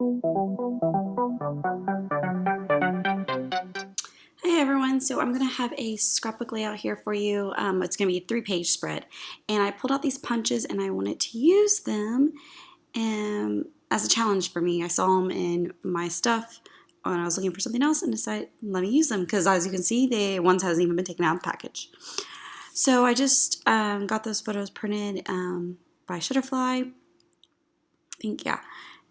Hey everyone, so I'm going to have a scrapbook layout here for you. It's going to be a 3-page spread, and I pulled out these punches and I wanted to use them as a challenge for me. I saw them in my stuff when I was looking for something else and decided, let me use them, because as you can see, one hasn't even been taken out of the package. So I just got those photos printed by Shutterfly, I think, yeah.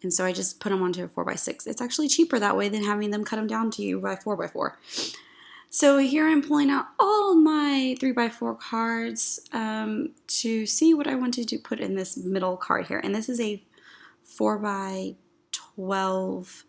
And so I just put them onto a 4x6. It's actually cheaper that way than having them cut them down to you by 4x4. So here I'm pulling out all my 3x4 cards to see what I wanted to put in this middle card here. And this is a 4x12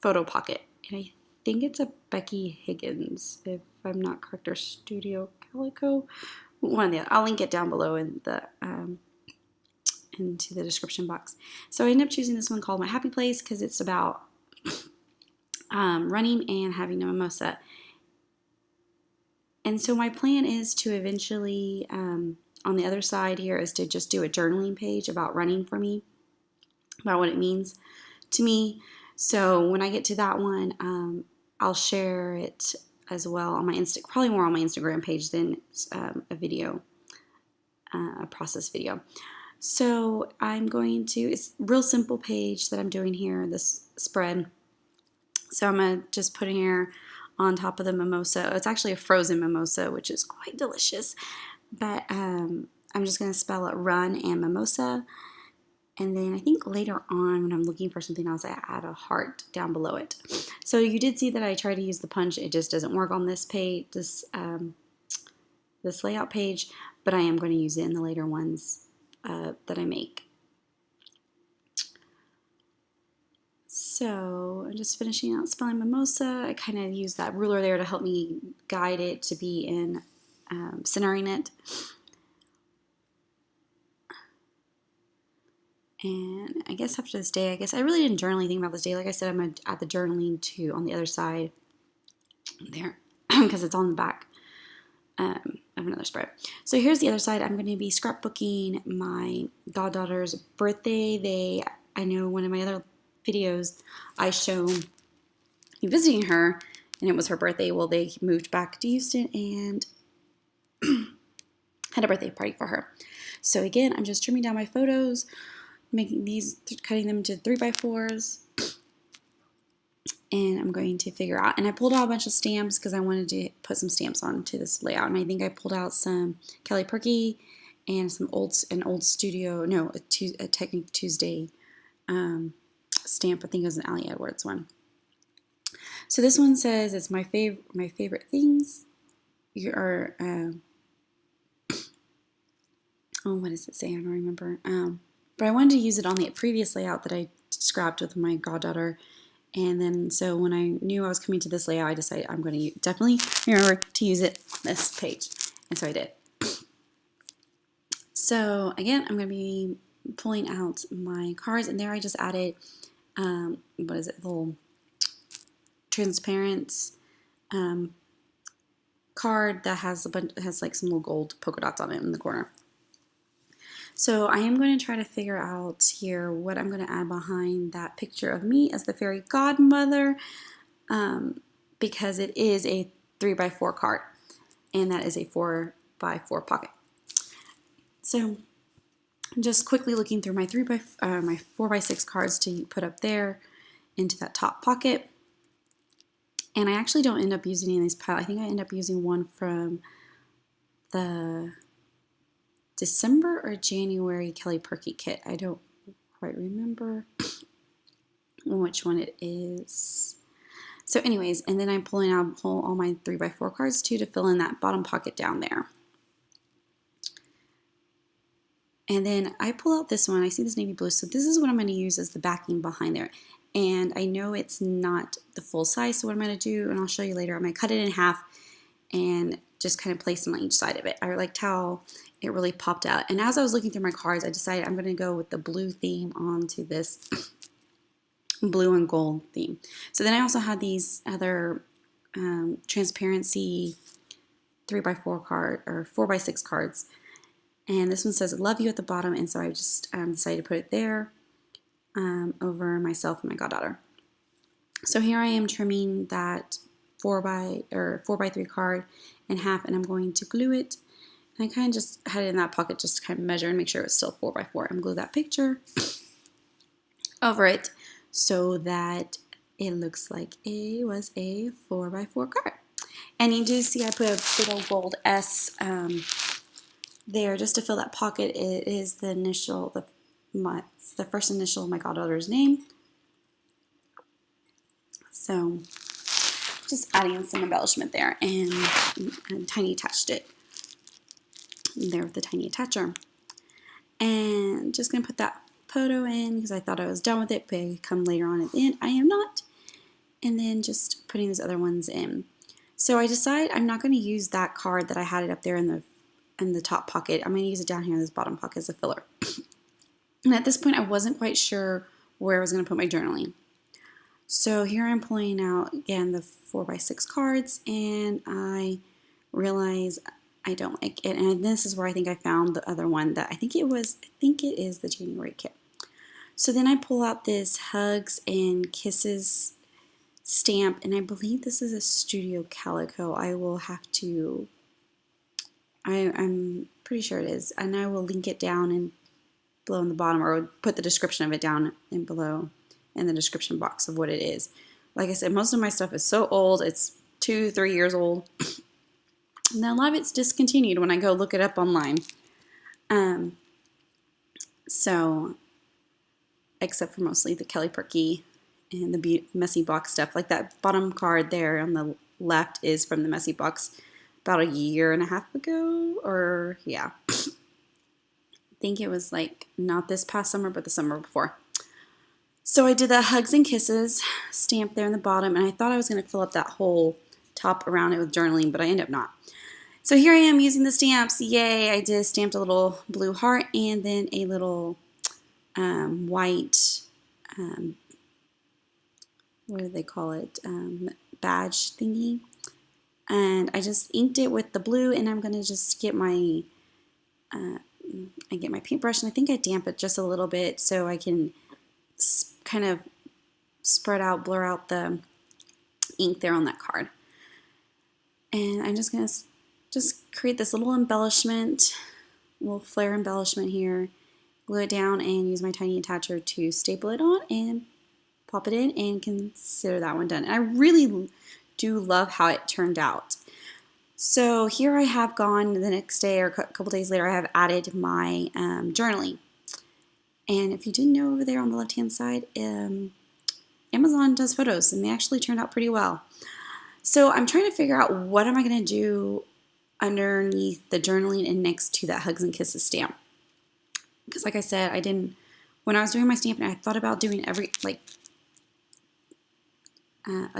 photo pocket. And I think it's a Becky Higgins, if I'm not correct, or Studio Calico. One of the other. I'll link it down below in the into the description box. So I ended up choosing this one called My Happy Place because it's about running and having a mimosa. And so my plan is to eventually, on the other side here, is to just do a journaling page about running for me, about what it means to me. So when I get to that one, I'll share it as well on my probably more on my Instagram page than a video, a process video. So I'm going to, it's a real simple page that I'm doing here, this spread. So I'm going to just put it here on top of the mimosa. It's actually a frozen mimosa, which is quite delicious. But I'm just going to spell it run and mimosa. And then I think later on when I'm looking for something else, I add a heart down below it. So you did see that I tried to use the punch. It just doesn't work on this page, this layout page. But I am going to use it in the later ones that I make. So I'm just finishing out spelling mimosa. I kind of use that ruler there to help me guide it to be in centering it. And I guess after this day, I really didn't journal anything about this day. Like I said, I'm going to add the journaling to on the other side there because it's on the back of another spread. So here's the other side. I'm going to be scrapbooking my goddaughter's birthday. I know one of my other videos I show me visiting her, and it was her birthday. Well, they moved back to Houston and had a birthday party for her. So again, I'm just trimming down my photos, making these, cutting them to 3x4s, and I'm going to figure out, and I pulled out a bunch of stamps because I wanted to put some stamps onto this layout, and I think I pulled out some Kelly Purkey and some an old studio, no, a Technique Tuesday stamp. I think it was an Ali Edwards one. So this one says it's my favorite things. You are oh, what does it say? I don't remember. But I wanted to use it on the previous layout that I scrapped with my goddaughter. And then so when I knew I was coming to this layout, I decided I'm going to definitely remember to use it on this page. And so I did. So again, I'm going to be pulling out my cards, and there I just added what is it, little transparent card that has like some little gold polka dots on it in the corner. So I am going to try to figure out here what I'm going to add behind that picture of me as the fairy godmother, because it is a 3x4 card, and that is a 4x4 pocket. So I'm just quickly looking through my 4x6 cards to put up there into that top pocket. And I actually don't end up using any of these piles. I think I end up using one from the December or January Kelly Purkey kit. I don't quite remember which one it is. So anyways, and then I'm pull all my 3x4 cards too to fill in that bottom pocket down there. And then I pull out this one. I see this navy blue. So this is what I'm going to use as the backing behind there. And I know it's not the full size, so what I'm going to do, and I'll show you later, I'm going to cut it in half and just kind of place them on each side of it. I liked how it really popped out. And as I was looking through my cards, I decided I'm going to go with the blue theme onto this blue and gold theme. So then I also had these other transparency 3x4 card or 4x6 cards. And this one says, love you at the bottom. And so I just decided to put it there. over myself and my goddaughter. So here I am trimming that 4x3 card in half, and I'm going to glue it. And I kind of just had it in that pocket just to kind of measure and make sure it was still 4x4. I'm glue that picture over it so that it looks like it was a 4x4 card. And you do see I put a big old gold S there just to fill that pocket. It is the initial, the first initial of my goddaughter's name. So just adding some embellishment there, and tiny attached it there with the tiny attacher. And just gonna put that photo in because I thought I was done with it, but I come later on at the end, I am not. And then just putting those other ones in. So I decide I'm not going to use that card that I had it up there in the top pocket. I'm going to use it down here in this bottom pocket as a filler. And at this point, I wasn't quite sure where I was going to put my journaling. So here I'm pulling out again the 4x6 cards, and I realize I don't like it. And this is where I think I found the other one that I think it is the January kit. So then I pull out this Hugs and Kisses stamp, and I believe this is a Studio Calico. I will have to, I'm pretty sure it is, and I will link it down and below in the bottom, or put the description of it down in below in the description box of what it is. Like I said, most of my stuff is so old, it's 2-3 years old, and then a lot of it's discontinued when I go look it up online. So, except for mostly the Kelly Purkey and the messy box stuff. Like that bottom card there on the left is from the messy box about a year and a half ago, or yeah. I think it was like not this past summer, but the summer before. So I did the Hugs and Kisses stamp there in the bottom, and I thought I was going to fill up that whole top around it with journaling, but I ended up not. So here I am using the stamps. Yay, I just stamped a little blue heart and then a little white, what do they call it, badge thingy. And I just inked it with the blue, and I'm going to just get my, I get my paintbrush, and I think I damp it just a little bit so I can kind of spread out, blur out the ink there on that card. And I'm just going to just create this little embellishment, little flare embellishment here, glue it down, and use my tiny attacher to staple it on and pop it in, and consider that one done. And I really do love how it turned out. So here I have gone the next day, or a couple days later, I have added my journaling. And if you didn't know, over there on the left hand side, Amazon does photos, and they actually turned out pretty well. So I'm trying to figure out what am I going to do underneath the journaling and next to that Hugs and Kisses stamp. Because like I said, when I was doing my stamping, I thought about doing a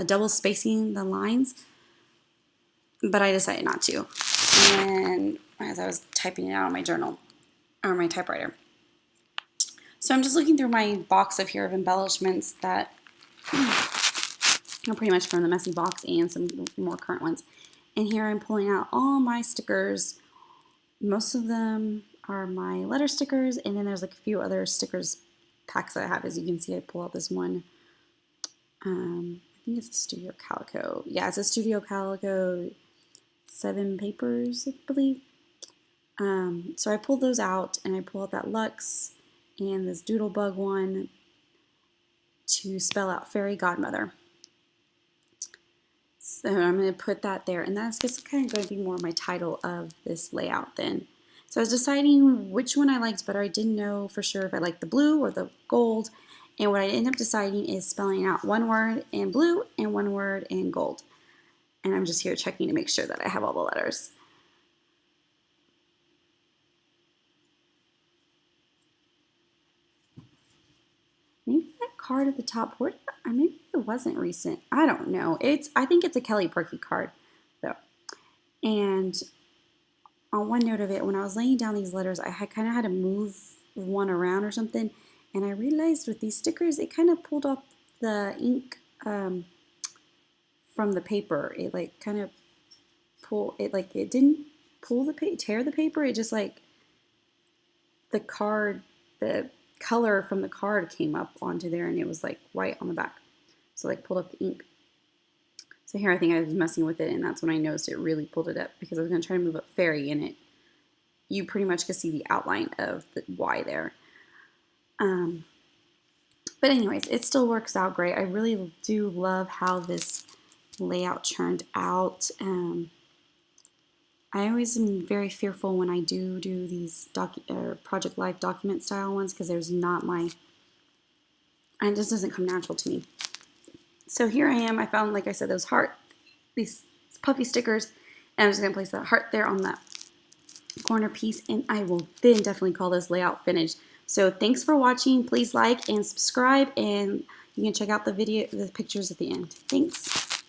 double spacing the lines, but I decided not to. And as I was typing it out on my journal, or my typewriter. So I'm just looking through my box of embellishments that are pretty much from the messy box and some more current ones. And here I'm pulling out all my stickers. Most of them are my letter stickers, and then there's like a few other stickers packs that I have. As you can see, I pull out this one. I think it's a Studio Calico. Yeah, it's a Studio Calico 7 papers, I believe. So I pulled those out, and I pull out that Luxe and this Doodlebug one to spell out Fairy Godmother. So I'm going to put that there, and that's just kind of going to be more my title of this layout then. So I was deciding which one I liked better. I didn't know for sure if I liked the blue or the gold, and what I ended up deciding is spelling out one word in blue and one word in gold. And I'm just here checking to make sure that I have all the letters. Maybe that card at the top, maybe it wasn't recent. I don't know. I think it's a Kelly Purkey card, though. And on one note of it, when I was laying down these letters, I kind of had to move one around or something, and I realized with these stickers, it kind of pulled off the ink from the paper. It like kind of it didn't tear the paper. It just like the card, the color from the card came up onto there, and it was like white on the back. So like pulled up the ink. So here I think I was messing with it, and that's when I noticed it really pulled it up, because I was going to try to move up fairy in it. You pretty much could see the outline of the Y there. But anyways, it still works out great. I really do love how this layout turned out. I always am very fearful when I do these Project Life document style ones, because there's not my, and it just doesn't come natural to me. So here I am. I found, like I said, these puffy stickers, and I'm just going to place that heart there on that corner piece, and I will then definitely call this layout finished. So thanks for watching. Please like and subscribe, and you can check out the pictures at the end. Thanks.